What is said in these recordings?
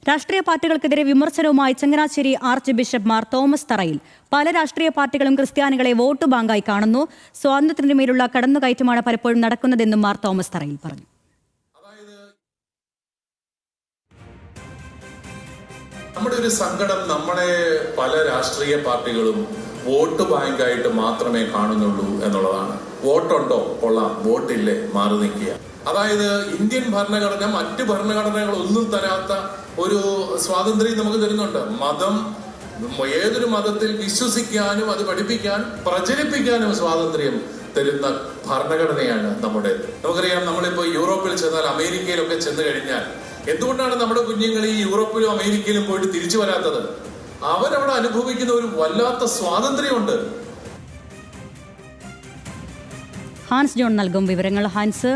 രാഷ്ട്രീയ പാർട്ടികൾക്കെതിരെ വിമർശനവുമായി Changanassery arch bishop Mar Thomas തറയിൽ. പല രാഷ്ട്രീയ പാർട്ടികളും ക്രിസ്ത്യാനികളെ വോട്ട് ബാങ്കായി കാണുന്നു. സ്വാതന്ത്ര്യത്തിന് മേലുള്ള കടന്നുകയറ്റമാണ് പലപ്പോഴും നടക്കുന്നതെന്നും മാർ തോമസ് തറയിൽ പറഞ്ഞു. നമ്മുടെ ഒരു സങ്കടം, നമ്മളെ പല രാഷ്ട്രീയ പാർട്ടികളും വോട്ട് ബാങ്കായിട്ട് മാത്രമേ കാണുന്നുള്ളൂ എന്നുള്ളതാണ്. വോട്ടുണ്ടോ കൊള്ളാം, വോട്ടില്ലേ മാറി നിൽക്കുക. അതായത് ഇന്ത്യൻ ഭരണഘടന മറ്റ് ഭരണഘടനകളൊന്നും തരാത്ത ഒരു സ്വാതന്ത്ര്യം നമുക്ക് തരുന്നുണ്ട്. ഏതൊരു മതത്തിൽ വിശ്വസിക്കാനും അത് പഠിപ്പിക്കാനും പ്രചരിപ്പിക്കാനും സ്വാതന്ത്ര്യം തരുന്ന ഭരണഘടനയാണ് നമ്മുടെ. നമുക്കറിയാം, നമ്മളിപ്പോ യൂറോപ്പിൽ ചെന്നാൽ, അമേരിക്കയിലൊക്കെ ചെന്ന് കഴിഞ്ഞാൽ എന്തുകൊണ്ടാണ് നമ്മുടെ കുഞ്ഞുങ്ങൾ ഈ യൂറോപ്പിലും അമേരിക്കയിലും പോയിട്ട് തിരിച്ചു വരാത്തത്? അവരവിടെ അനുഭവിക്കുന്ന ഒരു വല്ലാത്ത സ്വാതന്ത്ര്യമുണ്ട്. ഹാൻസ് ജോൺ നൽകും വിവരങ്ങൾ. ഹാൻസ്,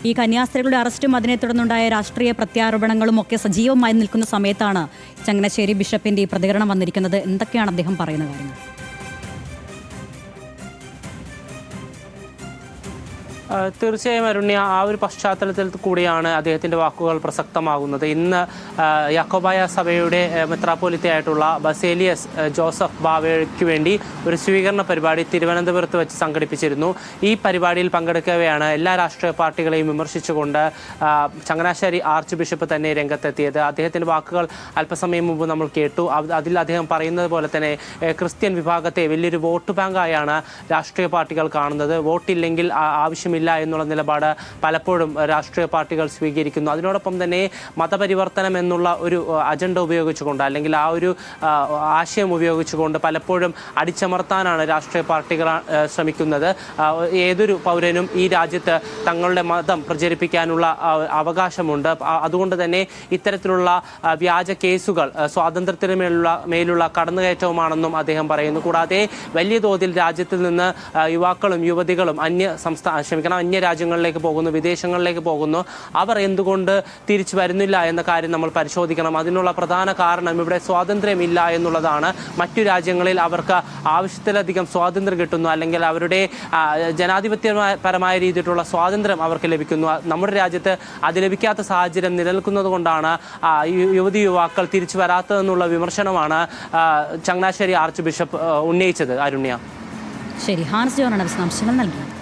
ഈ കന്യാസ്ത്രീകളുടെ അറസ്റ്റും അതിനെ തുടർന്നുണ്ടായ രാഷ്ട്രീയ പ്രത്യാരോപണങ്ങളും ഒക്കെ സജീവമായി നിൽക്കുന്ന സമയത്താണ് ചങ്ങനാശ്ശേരി ബിഷപ്പിന്റെ ഈ പ്രതികരണം വന്നിരിക്കുന്നത്. എന്തൊക്കെയാണ് അദ്ദേഹം പറയുന്ന കാര്യങ്ങൾ? തീർച്ചയായും അരുണ്യ, ആ ഒരു പശ്ചാത്തലത്തിൽ കൂടിയാണ് അദ്ദേഹത്തിൻ്റെ വാക്കുകൾ പ്രസക്തമാകുന്നത്. ഇന്ന് യാക്കോബായ സഭയുടെ മെത്രാപ്പോലിത്തയായിട്ടുള്ള ബസേലിയസ് ജോസഫ് ബാവയ്ക്ക് വേണ്ടി ഒരു സ്വീകരണ പരിപാടി തിരുവനന്തപുരത്ത് വെച്ച് സംഘടിപ്പിച്ചിരുന്നു. ഈ പരിപാടിയിൽ പങ്കെടുക്കവെയാണ് എല്ലാ രാഷ്ട്രീയ പാർട്ടികളെയും വിമർശിച്ചുകൊണ്ട് ചങ്ങനാശ്ശേരി ആർച്ച് ബിഷപ്പ് തന്നെ രംഗത്തെത്തിയത്. അദ്ദേഹത്തിൻ്റെ വാക്കുകൾ അല്പസമയം മുമ്പ് നമ്മൾ കേട്ടു. അതിൽ അദ്ദേഹം പറയുന്നത് പോലെ തന്നെ ക്രിസ്ത്യൻ വിഭാഗത്തെ വലിയൊരു വോട്ട് ബാങ്കായാണ് രാഷ്ട്രീയ പാർട്ടികൾ കാണുന്നത്. വോട്ടില്ലെങ്കിൽ ആവശ്യമില്ല എന്നുള്ള നിലപാട് പലപ്പോഴും രാഷ്ട്രീയ പാർട്ടികൾ സ്വീകരിക്കുന്നു. അതിനോടൊപ്പം തന്നെ മതപരിവർത്തനം എന്നുള്ള ഒരു അജണ്ട ഉപയോഗിച്ചുകൊണ്ട്, അല്ലെങ്കിൽ ആ ഒരു ആശയം ഉപയോഗിച്ചുകൊണ്ട് പലപ്പോഴും അടിച്ചമർത്താനാണ് രാഷ്ട്രീയ പാർട്ടികൾ ശ്രമിക്കുന്നത്. ഏതൊരു പൗരനും ഈ രാജ്യത്ത് തങ്ങളുടെ മതം പ്രചരിപ്പിക്കാനുള്ള അവകാശമുണ്ട്. അതുകൊണ്ട് തന്നെ ഇത്തരത്തിലുള്ള വ്യാജ കേസുകൾ സ്വാതന്ത്ര്യത്തിന് മേലുള്ള കടന്നുകയറ്റവുമാണെന്നും അദ്ദേഹം പറയുന്നു. കൂടാതെ വലിയ തോതിൽ രാജ്യത്തിൽ നിന്ന് യുവാക്കളും യുവതികളും അന്യ രാജ്യങ്ങളിലേക്ക് പോകുന്നു, വിദേശങ്ങളിലേക്ക് പോകുന്നു. അവർ എന്തുകൊണ്ട് തിരിച്ചു വരുന്നില്ല എന്ന കാര്യം നമ്മൾ പരിശോധിക്കണം. അതിനുള്ള പ്രധാന കാരണം ഇവിടെ സ്വാതന്ത്ര്യമില്ല എന്നുള്ളതാണ്. മറ്റു രാജ്യങ്ങളിൽ അവർക്ക് ആവശ്യത്തിലധികം സ്വാതന്ത്ര്യം കിട്ടുന്നു, അല്ലെങ്കിൽ അവരുടെ ജനാധിപത്യപരമായ രീതിയിലുള്ള സ്വാതന്ത്ര്യം അവർക്ക് ലഭിക്കുന്നു. നമ്മുടെ രാജ്യത്ത് അത് ലഭിക്കാത്ത സാഹചര്യം നിലനിൽക്കുന്നത് കൊണ്ടാണ് യുവതിയുവാക്കൾ തിരിച്ചു വരാത്തതെന്നുള്ള വിമർശനമാണ് ചങ്ങനാശ്ശേരി ആർച്ച് ബിഷപ്പ് ഉന്നയിച്ചത്. അരുണ്യ. ശരി, ഹാൻസ് ജോണാണ് വിശദാംശങ്ങൾ നൽകിയത്.